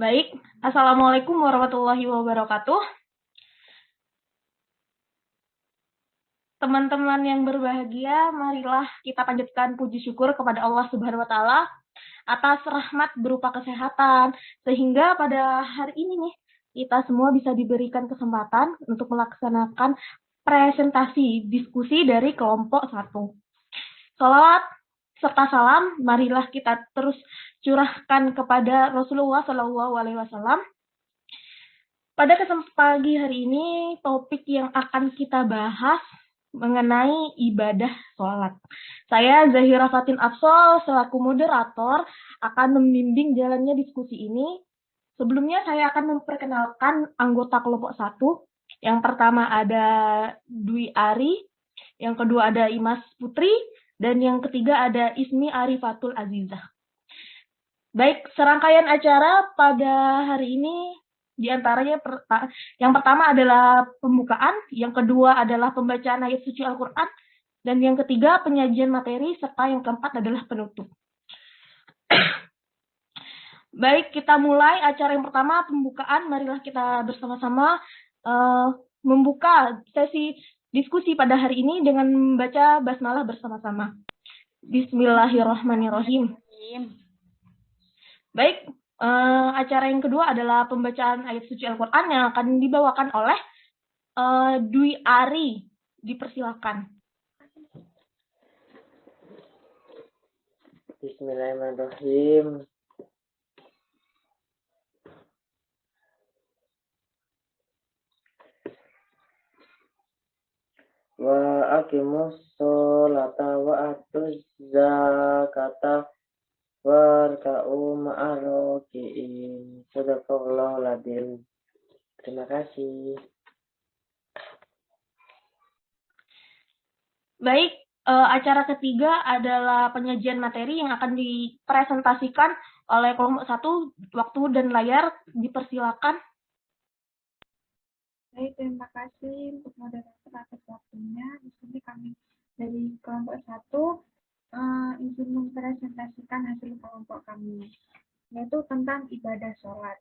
Baik, Assalamualaikum warahmatullahi wabarakatuh. Teman-teman yang berbahagia, marilah kita panjatkan puji syukur kepada Allah Subhanahu wa Ta'ala atas rahmat berupa kesehatan, sehingga pada hari ini nih kita semua bisa diberikan kesempatan untuk melaksanakan presentasi diskusi dari kelompok 1. Salawat serta salam, marilah kita terus curahkan kepada Rasulullah Shallallahu Alaihi Wasallam. Pada kesempatan pagi hari ini, topik yang akan kita bahas mengenai ibadah sholat. Saya Zahira Fatin Afsol selaku moderator akan membimbing jalannya diskusi ini. Sebelumnya saya akan memperkenalkan anggota kelompok 1. Yang pertama ada Dwi Ari, yang kedua ada Imas Putri, dan yang ketiga ada Ismi Arifatul Azizah. Baik, serangkaian acara pada hari ini diantaranya yang pertama adalah pembukaan, yang kedua adalah pembacaan ayat suci Al-Quran, dan yang ketiga penyajian materi, serta yang keempat adalah penutup. Baik, kita mulai acara yang pertama, pembukaan. Marilah kita bersama-sama membuka sesi diskusi pada hari ini dengan membaca basmalah bersama-sama. Bismillahirrahmanirrahim. Baik, acara yang kedua adalah pembacaan ayat suci Al-Quran yang akan dibawakan oleh Dwi Ari. Dipersilakan. Bismillahirrahmanirrahim. Wa aqimus sholata wa atuz zakata warka'u ma'ar raki'in. Sadaqallahul adzim. Terima kasih. Baik, acara ketiga adalah penyajian materi yang akan dipresentasikan oleh kelompok 1. Waktu dan layar dipersilakan. Baik, terima kasih untuk moderator atas waktunya. Di sini kami dari kelompok 1 izin mempresentasikan hasil kelompok kami, yaitu tentang ibadah sholat.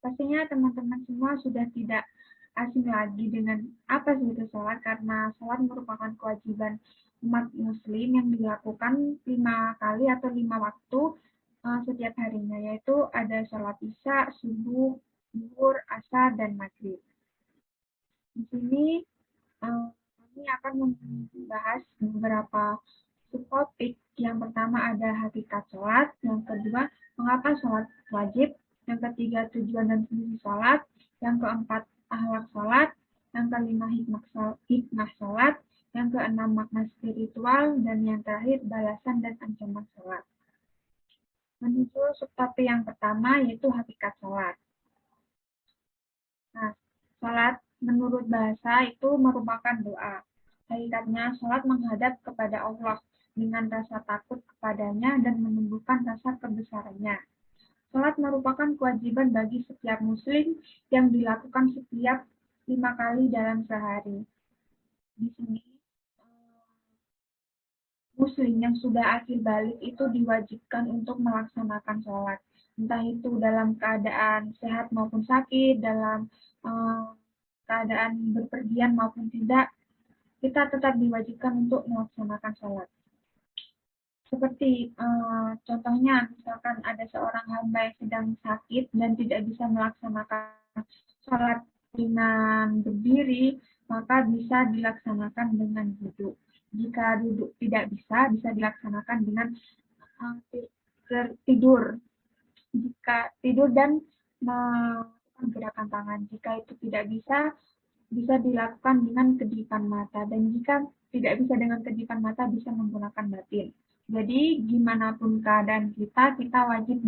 Pastinya teman-teman semua sudah tidak asing lagi dengan apa sih itu sholat, karena sholat merupakan kewajiban umat muslim yang dilakukan 5 kali atau 5 waktu setiap harinya, yaitu ada sholat isya, subuh, zuhur, asar, dan maghrib. Di sini kami akan membahas beberapa subtopik. Yang pertama ada hakikat sholat, yang kedua mengapa sholat wajib, yang ketiga tujuan dan fungsi sholat, yang keempat akhlak sholat, yang kelima hikmah sholat, yang keenam makna spiritual, dan yang terakhir balasan dan ancaman sholat. Menuju subtopik yang pertama yaitu hakikat sholat. Nah, sholat menurut bahasa itu merupakan doa. Hakikatnya, sholat menghadap kepada Allah dengan rasa takut kepadanya dan menumbuhkan rasa kebesarannya. Sholat merupakan kewajiban bagi setiap muslim yang dilakukan setiap 5 kali dalam sehari. Di sini, muslim yang sudah akil balik itu diwajibkan untuk melaksanakan sholat. Entah itu dalam keadaan sehat maupun sakit, dalam keadaan berpergian maupun tidak, kita tetap diwajibkan untuk melaksanakan sholat. Seperti contohnya, misalkan ada seorang hamba yang sedang sakit dan tidak bisa melaksanakan sholat dengan berdiri, maka bisa dilaksanakan dengan duduk. Jika duduk tidak bisa, bisa dilaksanakan dengan tidur. Jika tidur dan melakukan gerakan tangan. Jika itu tidak bisa, bisa dilakukan dengan kedipan mata. Dan jika tidak bisa dengan kedipan mata, bisa menggunakan batin. Jadi, gimana pun keadaan kita, kita wajib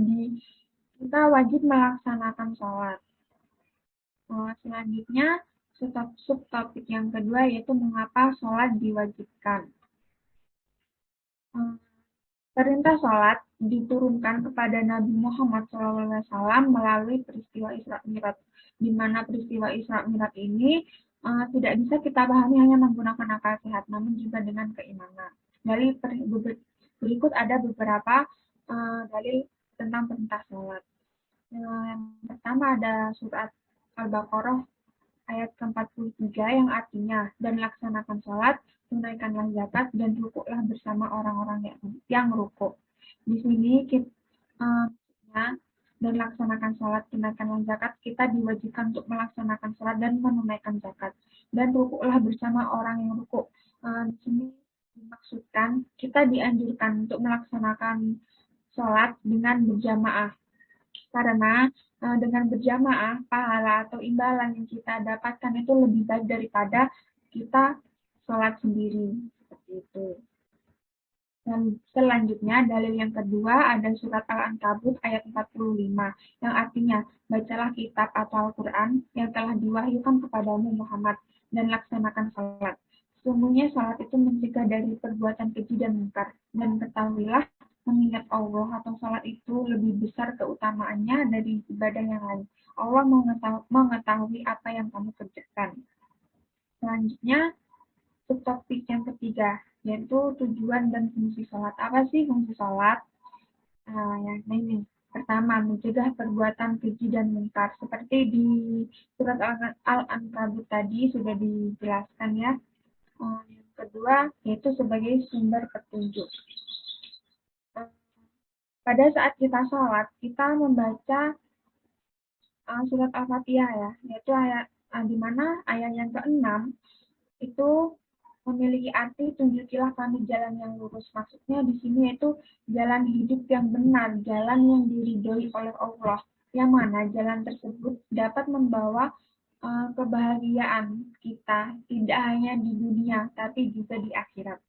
melaksanakan sholat. Selanjutnya, subtopik yang kedua yaitu mengapa sholat diwajibkan. Perintah sholat diturunkan kepada Nabi Muhammad SAW melalui peristiwa Isra Mi'raj, di mana peristiwa Isra Mi'raj ini tidak bisa kita pahami hanya menggunakan akal sehat, namun juga dengan keimanan. Dari berikut ada beberapa dalil tentang perintah sholat. Yang pertama ada surat Al-Baqarah ayat ke-43 yang artinya, dan laksanakan sholat, tunaikanlah zakat, dan rukuklah bersama orang-orang yang rukuk. Di sini kita dan laksanakan sholat, tunaikanlah zakat, kita diwajibkan untuk melaksanakan sholat dan menunaikan zakat. Dan rukuklah bersama orang yang rukuk. Di sini dimaksudkan kita dianjurkan untuk melaksanakan sholat dengan berjamaah. Karena dengan berjamaah, pahala atau imbalan yang kita dapatkan itu lebih baik daripada kita sholat sendiri. Seperti itu. Dan selanjutnya, dalil yang kedua ada surat Al-Ankabut ayat 45, yang artinya, bacalah kitab atau Al-Quran yang telah diwahyukan kepadamu Muhammad, dan laksanakan sholat. Sesungguhnya sholat itu mencegah dari perbuatan keji dan mungkar. Dan ketahuilah, mengingat Allah atau sholat itu lebih besar keutamaannya dari ibadah yang lain. Allah mengetahui apa yang kamu kerjakan. Selanjutnya, subtopik yang ketiga, yaitu tujuan dan fungsi sholat. Apa sih fungsi sholat? Yang ini. Pertama, mencegah perbuatan keji dan mungkar. Seperti di surat Al-Ankabut tadi sudah dijelaskan ya. Yang kedua, yaitu sebagai sumber petunjuk. Pada saat kita sholat, kita membaca surat Al-Fatihah ya, yaitu ayat di mana ayat yang ke-6 itu memiliki arti tunjukilah kami jalan yang lurus. Maksudnya di sini itu jalan hidup yang benar, jalan yang diridhoi oleh Allah. Yang mana jalan tersebut dapat membawa kebahagiaan kita tidak hanya di dunia tapi juga di akhirat.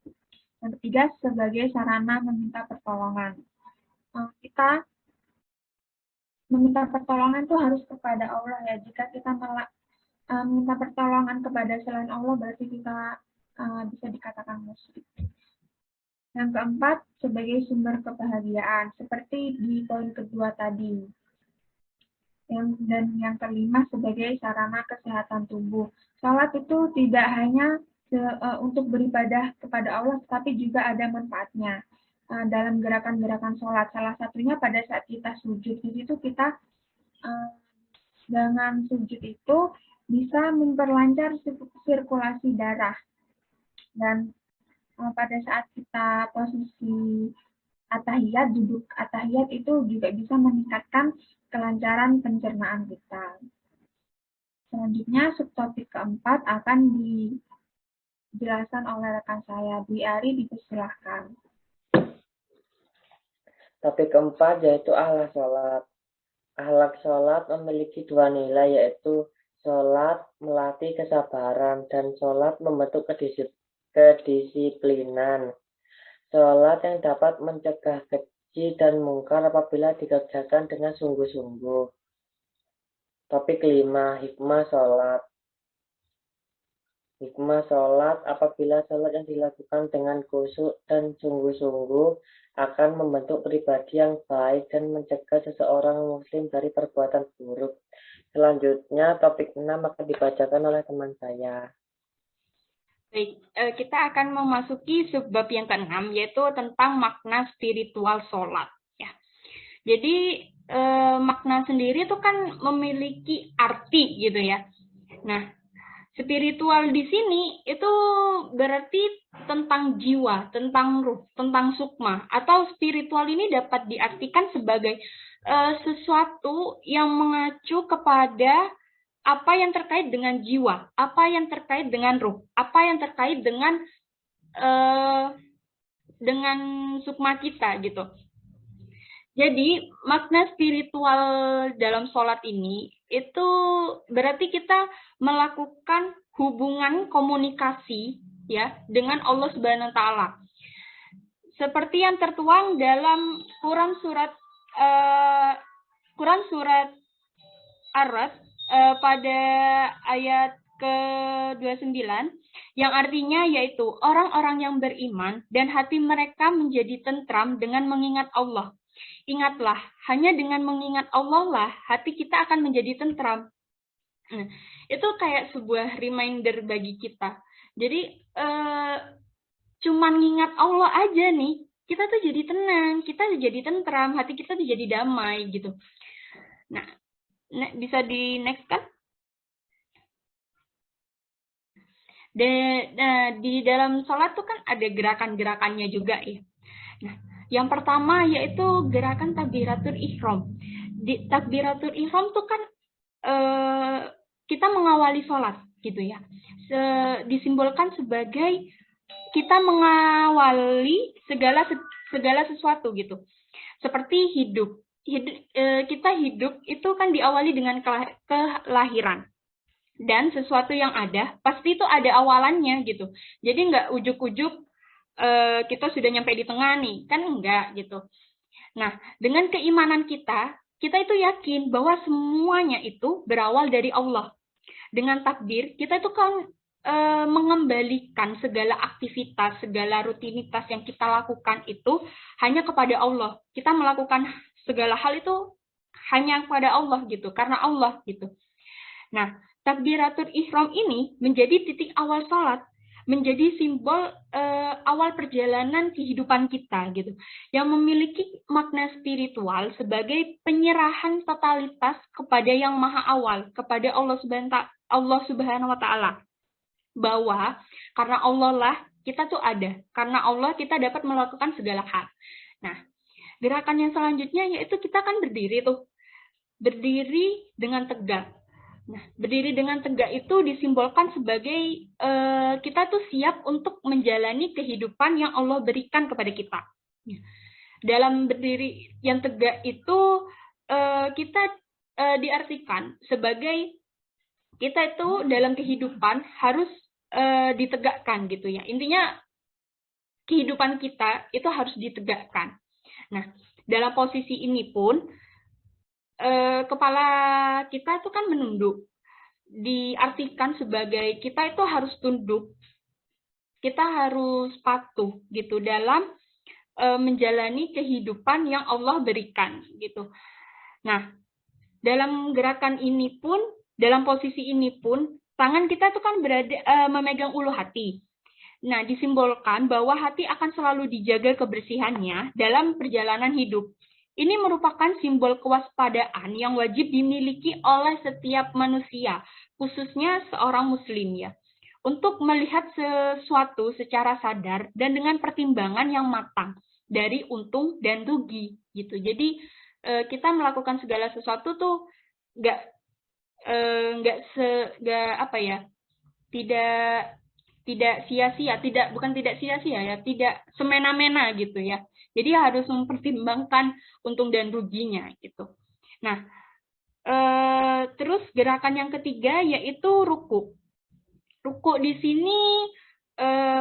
Yang ketiga, sebagai sarana meminta pertolongan. Kita meminta pertolongan itu harus kepada Allah ya. Jika kita minta pertolongan kepada selain Allah berarti kita bisa dikatakan musyrik. Yang keempat, sebagai sumber kebahagiaan, seperti di poin kedua tadi. Dan yang kelima, sebagai sarana kesehatan tubuh. Salat itu tidak hanya untuk beribadah kepada Allah, tapi juga ada manfaatnya dalam gerakan-gerakan sholat. Salah satunya pada saat kita sujud. Di situ kita dengan sujud itu bisa memperlancar sirkulasi darah. Dan pada saat kita posisi atahiyat, duduk atahiyat itu juga bisa meningkatkan kelancaran pencernaan kita. Selanjutnya, subtopik keempat akan dijelaskan oleh rekan saya. Dwi Ari, dipersilahkan. Topik keempat yaitu akhlak sholat. Akhlak sholat memiliki dua nilai, yaitu sholat melatih kesabaran dan sholat membentuk kedisiplinan. Sholat yang dapat mencegah keji dan mungkar apabila dikerjakan dengan sungguh-sungguh. Topik 5, hikmah sholat. Hikmah sholat, apabila sholat yang dilakukan dengan khusyuk dan sungguh-sungguh akan membentuk pribadi yang baik dan mencegah seseorang muslim dari perbuatan buruk. Selanjutnya, topik 6 akan dibacakan oleh teman saya. Baik, kita akan memasuki subbab yang ke-6, yaitu tentang makna spiritual sholat. Ya. Jadi, makna sendiri itu kan memiliki arti gitu ya. Nah, spiritual di sini itu berarti tentang jiwa, tentang ruh, tentang sukma. Atau spiritual ini dapat diartikan sebagai sesuatu yang mengacu kepada apa yang terkait dengan jiwa, apa yang terkait dengan ruh, apa yang terkait dengan sukma kita gitu. Jadi makna spiritual dalam sholat ini itu berarti kita melakukan hubungan komunikasi ya dengan Allah Subhanahu wa taala. Seperti yang tertuang dalam Quran surat Ar-Ra'd pada ayat ke-29 yang artinya yaitu orang-orang yang beriman dan hati mereka menjadi tentram dengan mengingat Allah. Ingatlah, hanya dengan mengingat Allah lah hati kita akan menjadi tentram. Itu kayak sebuah reminder bagi kita. Jadi cuman ngingat Allah aja nih, kita tuh jadi tenang, kita jadi tentram, hati kita tuh jadi damai gitu. Nah, bisa di next kan? Di dalam sholat tuh kan ada gerakan-gerakannya juga ya. Nah, yang pertama yaitu gerakan takbiratul ihram. Di takbiratul ihram tuh kan kita mengawali sholat gitu ya. Disimbolkan sebagai kita mengawali segala sesuatu gitu. Seperti hidup. Kita hidup itu kan diawali dengan kelahiran. Dan sesuatu yang ada, pasti itu ada awalannya gitu. Jadi nggak ujuk-ujuk kita sudah nyampe di tengah nih, kan enggak gitu. Nah, dengan keimanan kita itu yakin bahwa semuanya itu berawal dari Allah. Dengan takdir, kita itu kan mengembalikan segala aktivitas, segala rutinitas yang kita lakukan itu hanya kepada Allah. Kita melakukan segala hal itu hanya kepada Allah gitu, karena Allah gitu. Nah, takbiratul ihram ini menjadi titik awal sholat, menjadi simbol awal perjalanan kehidupan kita gitu, yang memiliki makna spiritual sebagai penyerahan totalitas kepada yang maha awal, kepada Allah Subhanahu wa Ta'ala, bahwa karena Allah lah kita tuh ada, karena Allah kita dapat melakukan segala hal. Nah, gerakan yang selanjutnya yaitu kita kan berdiri dengan tegak. Nah, berdiri dengan tegak itu disimbolkan sebagai kita tuh siap untuk menjalani kehidupan yang Allah berikan kepada kita. Dalam berdiri yang tegak itu kita diartikan sebagai kita itu dalam kehidupan harus ditegakkan gitu ya. Intinya kehidupan kita itu harus ditegakkan. Nah, dalam posisi ini pun kepala kita itu kan menunduk, diartikan sebagai kita itu harus tunduk, kita harus patuh gitu dalam menjalani kehidupan yang Allah berikan gitu. Nah, dalam gerakan ini pun, dalam posisi ini pun, tangan kita itu kan memegang ulu hati. Nah, disimbolkan bahwa hati akan selalu dijaga kebersihannya dalam perjalanan hidup. Ini merupakan simbol kewaspadaan yang wajib dimiliki oleh setiap manusia, khususnya seorang muslim ya, untuk melihat sesuatu secara sadar dan dengan pertimbangan yang matang dari untung dan rugi gitu. Jadi kita melakukan segala sesuatu tuh tidak sia-sia, tidak semena-mena gitu ya. Jadi harus mempertimbangkan untung dan ruginya gitu. Nah, terus gerakan yang ketiga yaitu ruku. Ruku di sini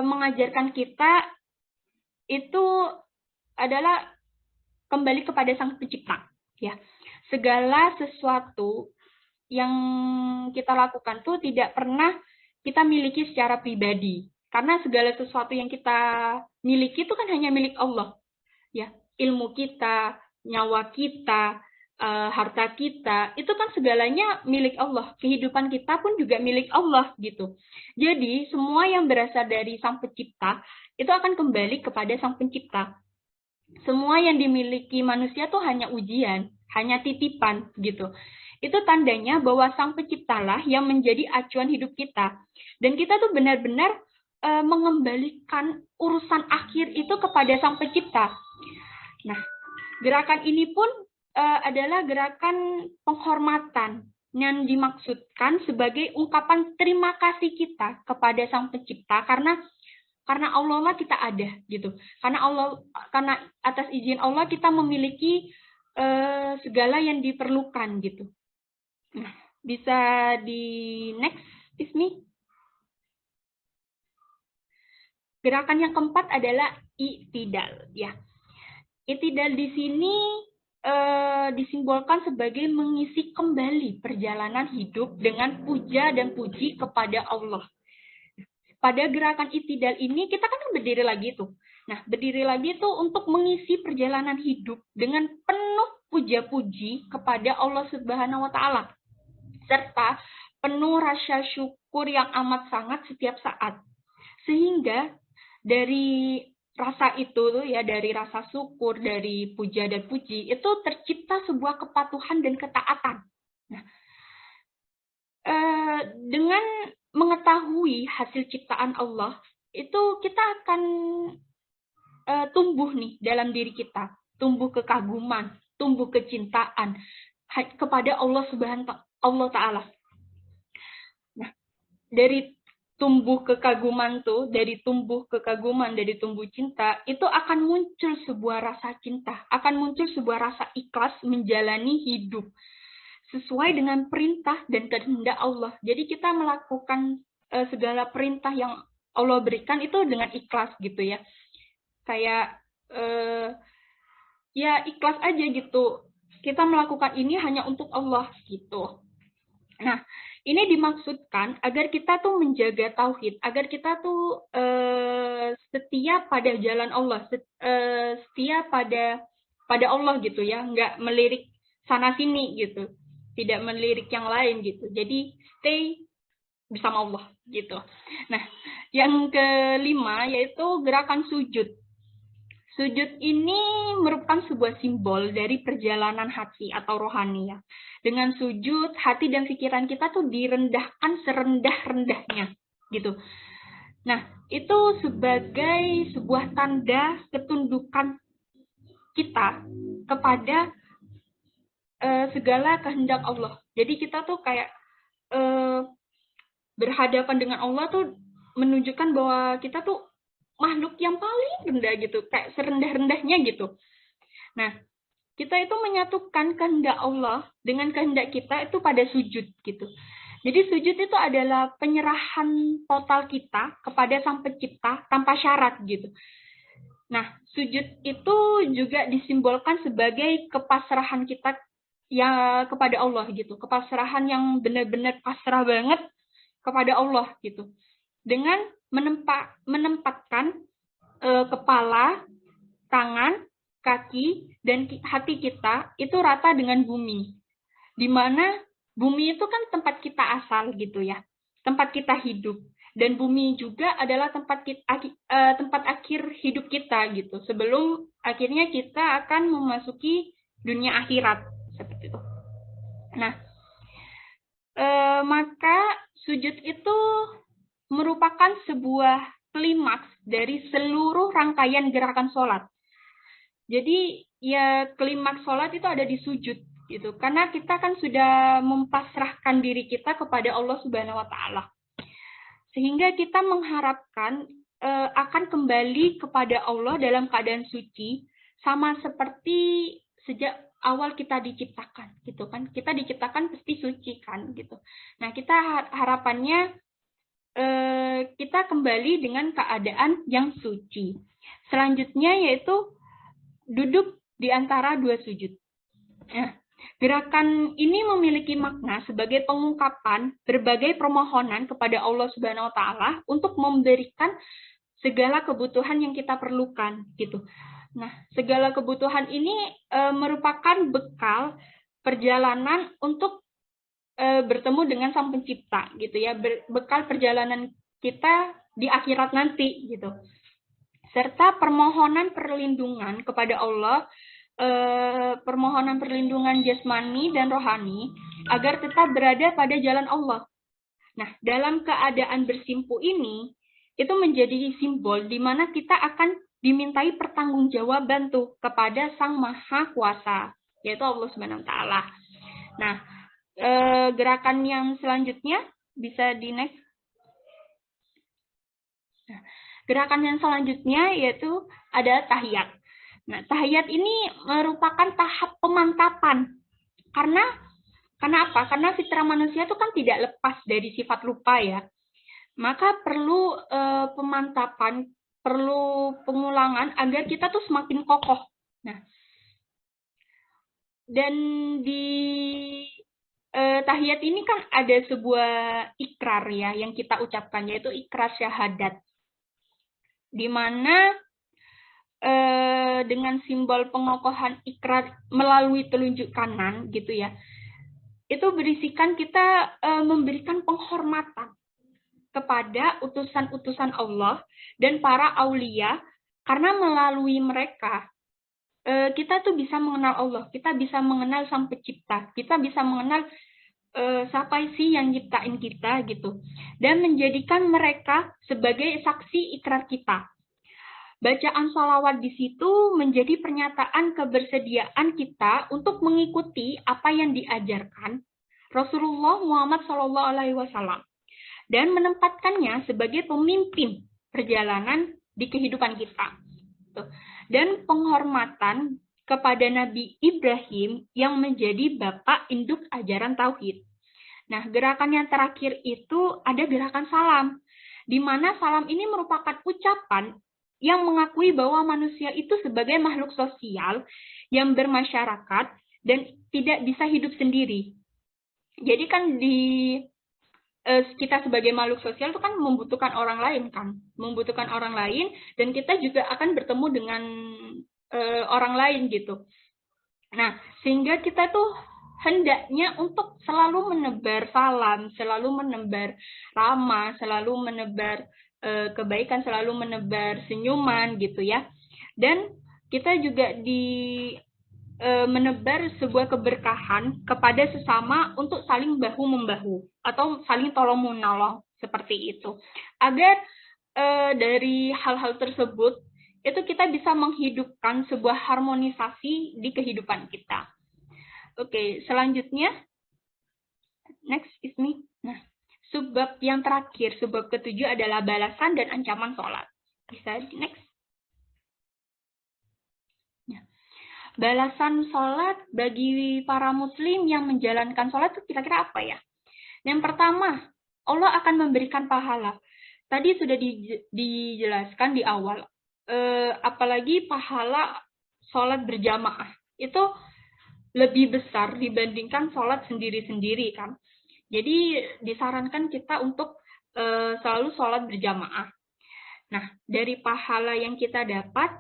mengajarkan kita itu adalah kembali kepada Sang Pencipta, ya. Segala sesuatu yang kita lakukan tuh tidak pernah kita miliki secara pribadi, karena segala sesuatu yang kita miliki itu kan hanya milik Allah. Ya, ilmu kita, nyawa kita, harta kita, itu kan segalanya milik Allah. Kehidupan kita pun juga milik Allah gitu. Jadi semua yang berasal dari Sang Pencipta itu akan kembali kepada Sang Pencipta. Semua yang dimiliki manusia tuh hanya ujian, hanya titipan gitu. Itu tandanya bahwa Sang Penciptalah yang menjadi acuan hidup kita. Dan kita tuh benar-benar mengembalikan urusan akhir itu kepada Sang Pencipta. Nah, gerakan ini pun adalah gerakan penghormatan yang dimaksudkan sebagai ungkapan terima kasih kita kepada Sang Pencipta karena Allah lah kita ada gitu. Karena atas izin Allah kita memiliki segala yang diperlukan gitu. Nah, bisa di next, Ismi. Gerakan yang keempat adalah i'tidal ya. I'tidal di sini disimbolkan sebagai mengisi kembali perjalanan hidup dengan puja dan puji kepada Allah. Pada gerakan i'tidal ini kita kan berdiri lagi tuh. Nah, berdiri lagi tuh untuk mengisi perjalanan hidup dengan penuh puja-puji kepada Allah Subhanahu wa Ta'ala, serta penuh rasa syukur yang amat sangat setiap saat. Sehingga dari rasa itu tuh ya, dari rasa syukur, dari puja dan puji, itu tercipta sebuah kepatuhan dan ketaatan. Nah, dengan mengetahui hasil ciptaan Allah, itu kita akan tumbuh nih dalam diri kita, tumbuh kekaguman, tumbuh kecintaan kepada Allah Allah Ta'ala. Nah, dari tumbuh kekaguman dari tumbuh cinta, itu akan muncul sebuah rasa cinta, akan muncul sebuah rasa ikhlas menjalani hidup sesuai dengan perintah dan kehendak Allah. Jadi kita melakukan segala perintah yang Allah berikan itu dengan ikhlas gitu ya. Kayak ya ikhlas aja gitu. Kita melakukan ini hanya untuk Allah gitu. Nah, ini dimaksudkan agar kita tuh menjaga tauhid, agar kita tuh setia pada jalan Allah, setia pada Allah gitu ya, nggak melirik sana sini gitu, tidak melirik yang lain gitu. Jadi stay bersama Allah gitu. Nah, yang kelima yaitu gerakan sujud. Sujud ini merupakan sebuah simbol dari perjalanan hati atau rohani ya. Dengan sujud, hati dan pikiran kita tuh direndahkan serendah-rendahnya gitu. Nah, itu sebagai sebuah tanda ketundukan kita kepada segala kehendak Allah. Jadi kita tuh kayak berhadapan dengan Allah tuh menunjukkan bahwa kita tuh makhluk yang paling rendah gitu, kayak serendah-rendahnya gitu. Nah, kita itu menyatukan kehendak Allah dengan kehendak kita itu pada sujud gitu. Jadi sujud itu adalah penyerahan total kita kepada Sang Pencipta tanpa syarat gitu. Nah, sujud itu juga disimbolkan sebagai kepasrahan kita ya kepada Allah gitu, kepasrahan yang benar-benar pasrah banget kepada Allah gitu. Dengan menempatkan kepala, tangan, kaki, dan hati kita itu rata dengan bumi. Di mana bumi itu kan tempat kita asal gitu ya, tempat kita hidup. Dan bumi juga adalah tempat akhir hidup kita gitu. Sebelum akhirnya kita akan memasuki dunia akhirat seperti itu. Nah, maka sujud itu merupakan sebuah klimaks dari seluruh rangkaian gerakan sholat. Jadi ya klimaks sholat itu ada di sujud gitu, karena kita kan sudah mempasrahkan diri kita kepada Allah Subhanahu Wa Taala, sehingga kita mengharapkan akan kembali kepada Allah dalam keadaan suci, sama seperti sejak awal kita diciptakan gitu kan. Kita diciptakan pasti suci kan gitu. Nah, kita harapannya kita kembali dengan keadaan yang suci. Selanjutnya yaitu duduk di antara dua sujud. Nah, gerakan ini memiliki makna sebagai pengungkapan berbagai permohonan kepada Allah Subhanahu Wa Taala untuk memberikan segala kebutuhan yang kita perlukan gitu. Nah, segala kebutuhan ini merupakan bekal perjalanan untuk bertemu dengan Sang Pencipta gitu ya, bekal perjalanan kita di akhirat nanti gitu, serta permohonan perlindungan kepada Allah, permohonan perlindungan jasmani dan rohani agar tetap berada pada jalan Allah. Nah, dalam keadaan bersimpu ini itu menjadi simbol di mana kita akan dimintai pertanggungjawaban tuh kepada Sang Maha Kuasa, yaitu Allah Subhanahu Wa Taala. Nah, gerakan yang selanjutnya bisa di next. Nah, gerakan yang selanjutnya yaitu ada tahiyat. Nah, tahiyat ini merupakan tahap pemantapan. Karena apa? Karena fitrah manusia itu kan tidak lepas dari sifat lupa ya. Maka perlu pemantapan, perlu pengulangan agar kita tuh semakin kokoh. Nah, dan di tahiyat ini kan ada sebuah ikrar ya yang kita ucapkan, yaitu ikrar syahadat, di mana dengan simbol pengokohan ikrar melalui telunjuk kanan gitu ya, itu berisikan kita memberikan penghormatan kepada utusan-utusan Allah dan para aulia Karena melalui mereka, kita tuh bisa mengenal Allah, kita bisa mengenal Sang Pencipta, kita bisa mengenal siapa sih yang nyiptain kita gitu, dan menjadikan mereka sebagai saksi ikrar kita. Bacaan sholawat di situ menjadi pernyataan kebersediaan kita untuk mengikuti apa yang diajarkan Rasulullah Muhammad SAW dan menempatkannya sebagai pemimpin perjalanan di kehidupan kita. Dan penghormatan kepada Nabi Ibrahim yang menjadi bapak induk ajaran tauhid. Nah, gerakan yang terakhir itu ada gerakan salam, di mana salam ini merupakan ucapan yang mengakui bahwa manusia itu sebagai makhluk sosial yang bermasyarakat dan tidak bisa hidup sendiri. Jadi kan kita sebagai makhluk sosial itu kan membutuhkan orang lain kan, membutuhkan orang lain, dan kita juga akan bertemu dengan orang lain gitu. Nah, sehingga kita tuh hendaknya untuk selalu menebar salam, selalu menebar ramah, selalu menebar kebaikan, selalu menebar senyuman gitu ya. Dan kita juga menebar sebuah keberkahan kepada sesama untuk saling bahu-membahu atau saling tolong-menolong seperti itu. Agar dari hal-hal tersebut itu kita bisa menghidupkan sebuah harmonisasi di kehidupan kita. Oke, selanjutnya, next is me. Nah, subbab yang terakhir, subbab ketujuh adalah balasan dan ancaman sholat. Bisa next. Nah, balasan sholat bagi para muslim yang menjalankan sholat itu kira-kira apa ya? Yang pertama, Allah akan memberikan pahala. Tadi sudah dijelaskan di awal. Apalagi pahala sholat berjamaah. Itu lebih besar dibandingkan sholat sendiri-sendiri kan. Jadi disarankan kita untuk selalu sholat berjamaah. Nah, dari pahala yang kita dapat,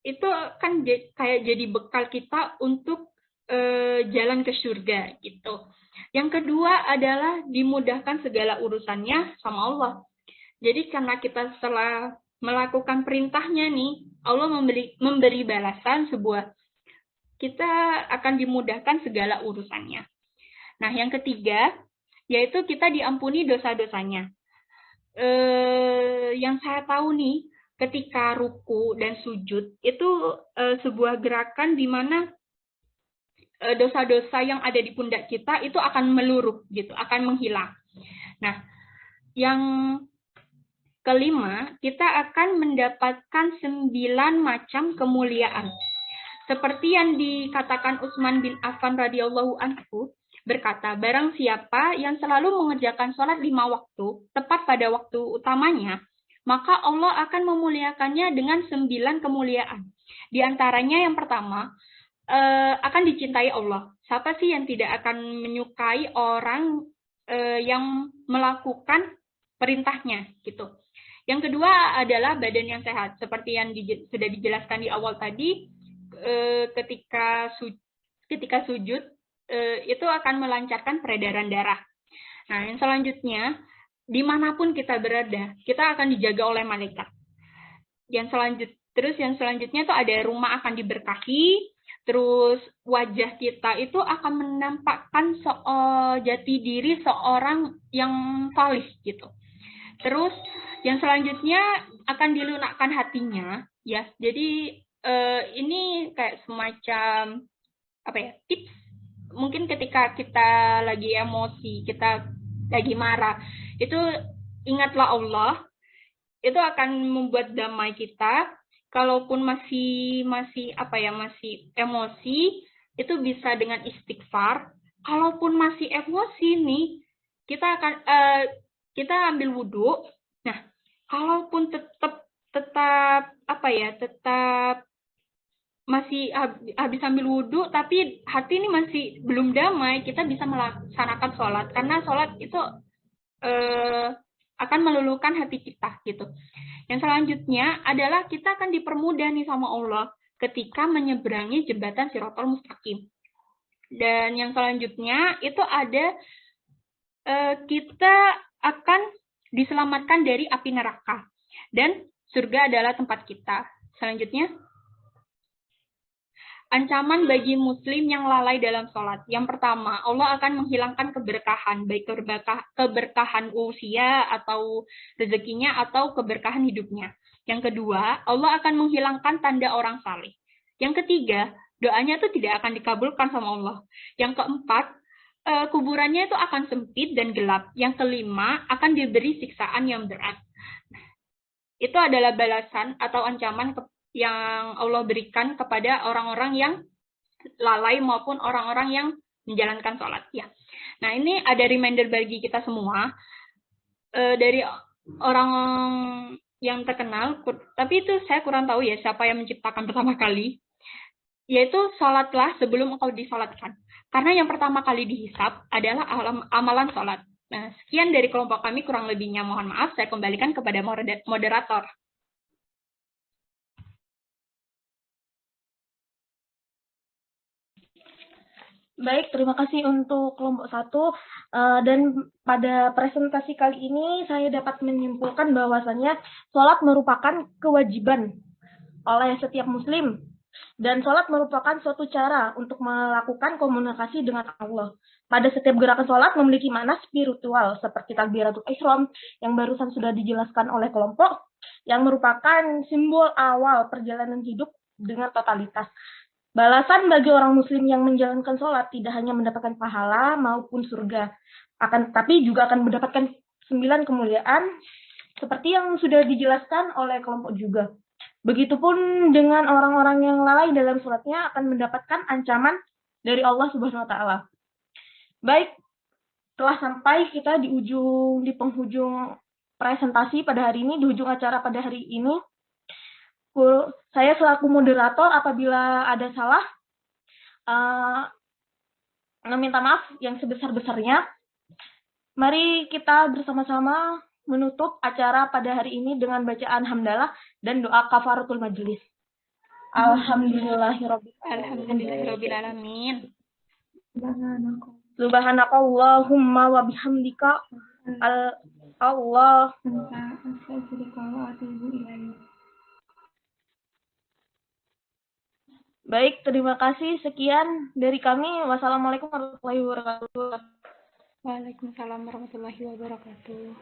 itu kan kayak jadi bekal kita untuk jalan ke surga gitu. Yang kedua adalah dimudahkan segala urusannya sama Allah. Jadi karena kita setelah melakukan perintahnya nih, Allah memberi balasan sebuah, kita akan dimudahkan segala urusannya. Nah, yang ketiga, yaitu kita diampuni dosa-dosanya. Yang saya tahu nih, ketika ruku dan sujud, itu sebuah gerakan di mana dosa-dosa yang ada di pundak kita itu akan meluruh, gitu, akan menghilang. Nah, yang kelima, kita akan mendapatkan 9 macam kemuliaan. Seperti yang dikatakan Utsman bin Affan radhiyallahu anhu berkata, barang siapa yang selalu mengerjakan sholat 5 waktu, tepat pada waktu utamanya, maka Allah akan memuliakannya dengan 9 kemuliaan. Di antaranya yang pertama, akan dicintai Allah. Siapa sih yang tidak akan menyukai orang yang melakukan perintahnya gitu. Yang kedua adalah badan yang sehat. Seperti yang sudah dijelaskan di awal tadi, ketika sujud itu akan melancarkan peredaran darah. Nah, yang selanjutnya, dimanapun kita berada, kita akan dijaga oleh malaikat. Yang selanjutnya itu ada rumah akan diberkahi, terus wajah kita itu akan menampakkan jati diri seorang yang salih gitu. Terus yang selanjutnya akan dilunakkan hatinya, ya. Jadi ini kayak semacam tips. Mungkin ketika kita lagi emosi, kita lagi marah, itu ingatlah Allah, itu akan membuat damai kita. Kalaupun masih emosi, itu bisa dengan istighfar. Kalaupun masih emosi nih, kita ambil wudhu. Nah, kalaupun tetap masih habis ambil wudhu, tapi hati ini masih belum damai, kita bisa melaksanakan sholat. Karena sholat itu akan meluluhkan hati kita gitu. Yang selanjutnya adalah kita akan dipermudah nih sama Allah ketika menyeberangi jembatan Shirathul Mustaqim. Dan yang selanjutnya itu ada kita akan diselamatkan dari api neraka. Dan surga adalah tempat kita. Selanjutnya, ancaman bagi muslim yang lalai dalam sholat. Yang pertama, Allah akan menghilangkan keberkahan, baik keberkahan usia atau rezekinya atau keberkahan hidupnya. Yang kedua, Allah akan menghilangkan tanda orang saleh. Yang ketiga, doanya itu tidak akan dikabulkan sama Allah. Yang keempat, kuburannya itu akan sempit dan gelap. Yang kelima, akan diberi siksaan yang berat. Itu adalah balasan atau ancaman yang Allah berikan kepada orang-orang yang lalai maupun orang-orang yang menjalankan sholat. Ya. Nah, ini ada reminder bagi kita semua dari orang yang terkenal, tapi itu saya kurang tahu ya siapa yang menciptakan pertama kali, yaitu sholatlah sebelum engkau disolatkan. Karena yang pertama kali dihisab adalah amalan sholat. Nah, sekian dari kelompok kami, kurang lebihnya mohon maaf, saya kembalikan kepada moderator. Baik, terima kasih untuk kelompok 1. Dan pada presentasi kali ini saya dapat menyimpulkan bahwasannya sholat merupakan kewajiban oleh setiap muslim. Dan sholat merupakan suatu cara untuk melakukan komunikasi dengan Allah. Pada setiap gerakan sholat memiliki makna spiritual, seperti takbiratul ihram yang barusan sudah dijelaskan oleh kelompok, yang merupakan simbol awal perjalanan hidup dengan totalitas. Balasan bagi orang muslim yang menjalankan sholat tidak hanya mendapatkan pahala maupun surga, tapi juga akan mendapatkan 9 kemuliaan, seperti yang sudah dijelaskan oleh kelompok juga. Begitupun dengan orang-orang yang lalai dalam sholatnya akan mendapatkan ancaman dari Allah Subhanahu wa Ta'ala. Baik, telah sampai kita di penghujung presentasi pada hari ini, di ujung acara pada hari ini. Saya selaku moderator, apabila ada salah, meminta maaf yang sebesar-besarnya. Mari kita bersama-sama menutup acara pada hari ini dengan bacaan hamdalah dan doa kafaratul majelis. Alhamdulillahirabbil alamin. Subhanakallahumma wa bihamdika Allah. Baik, terima kasih. Sekian dari kami. Wassalamualaikum warahmatullahi wabarakatuh. Waalaikumsalam warahmatullahi wabarakatuh.